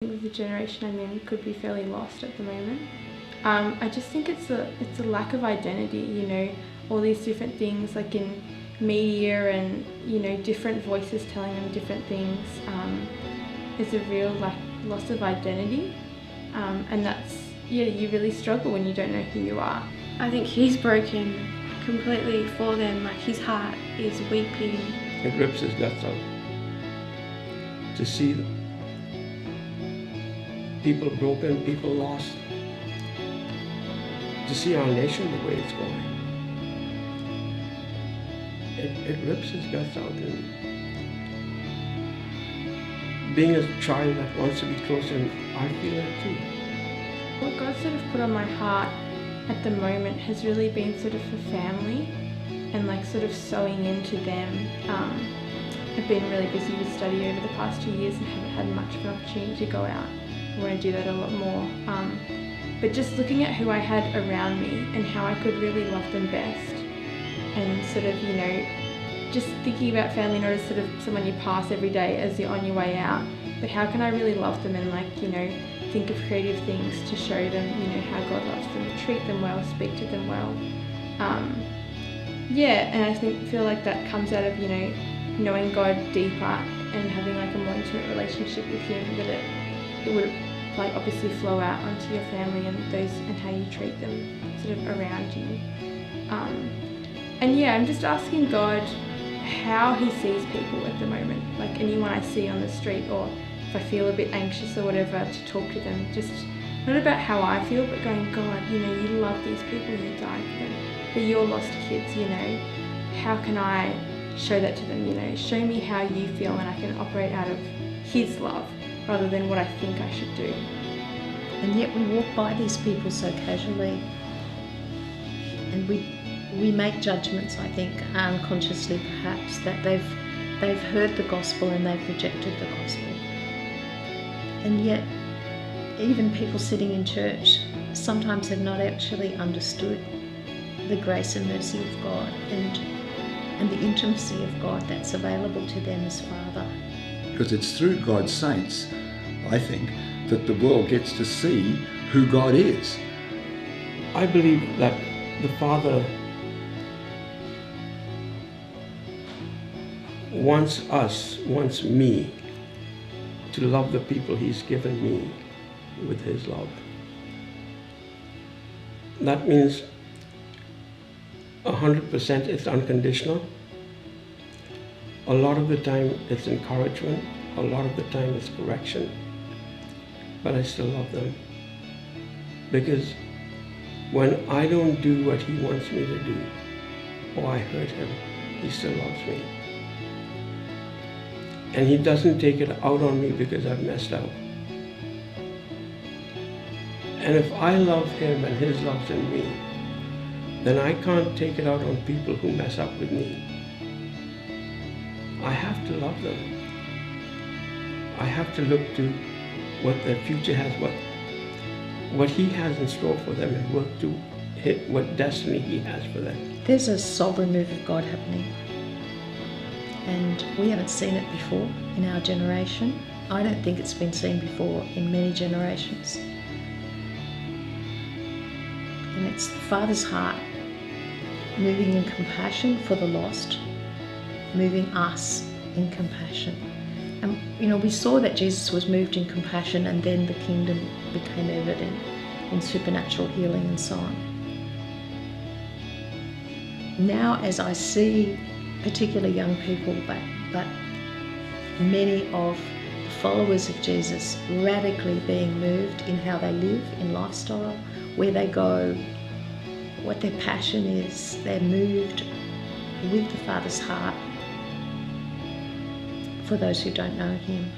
The generation I'm in could be fairly lost at the moment. I just think it's a lack of identity, you know, all these different things like in media and, you know, different voices telling them different things. It's a real loss of identity, and that's, yeah, you really struggle when you don't know who you are. I think he's broken completely for them, like his heart is weeping. It rips his guts out to see them. People broken, people lost. To see our nation the way it's going. It rips his guts out. And being a child that wants to be close to him, I feel it too. What God sort of put on my heart at the moment has really been sort of for family and like sort of sewing into them. I've been really busy with study over the past 2 years and haven't had much of an opportunity to go out. I want to do that a lot more. But just looking at who I had around me and how I could really love them best, and sort of, you know, just thinking about family not as sort of someone you pass every day as you're on your way out, but how can I really love them and, like, you know, think of creative things to show them, you know, how God loves them, treat them well, speak to them well. Yeah, and I feel like that comes out of, you know, knowing God deeper and having like a more intimate relationship with Him, that it would like obviously flow out onto your family and those and how you treat them sort of around you. And yeah, I'm just asking God how He sees people at the moment, like anyone I see on the street, or if I feel a bit anxious or whatever, to talk to them, just not about how I feel, but going, God, you know, you love these people, you died for them, they're your lost kids, you know, how can I show that to them, you know, show me how you feel and I can operate out of His love rather than what I think I should do. And yet we walk by these people so casually, and we make judgments, I think, unconsciously perhaps, that they've heard the gospel and they've rejected the gospel. And yet even people sitting in church sometimes have not actually understood the grace and mercy of God and the intimacy of God that's available to them as Father. Because it's through God's saints, I think, that the world gets to see who God is. I believe that the Father wants me to love the people He's given me with His love. That means 100% it's unconditional. A lot of the time it's encouragement, a lot of the time it's correction, but I still love them. Because when I don't do what He wants me to do, or I hurt Him, He still loves me. And He doesn't take it out on me because I've messed up. And if I love Him and His love's in me, then I can't take it out on people who mess up with me. I have to love them. I have to look to what their future has, what He has in store for them, and work to hit what destiny He has for them. There's a sovereign move of God happening, and we haven't seen it before in our generation. I don't think it's been seen before in many generations. And it's the Father's heart moving in compassion for the lost, moving us in compassion. And you know, we saw that Jesus was moved in compassion, and then the kingdom became evident in supernatural healing and so on. Now, as I see particularly young people, but many of the followers of Jesus radically being moved in how they live, in lifestyle, where they go, what their passion is, they're moved with the Father's heart for those who don't know Him.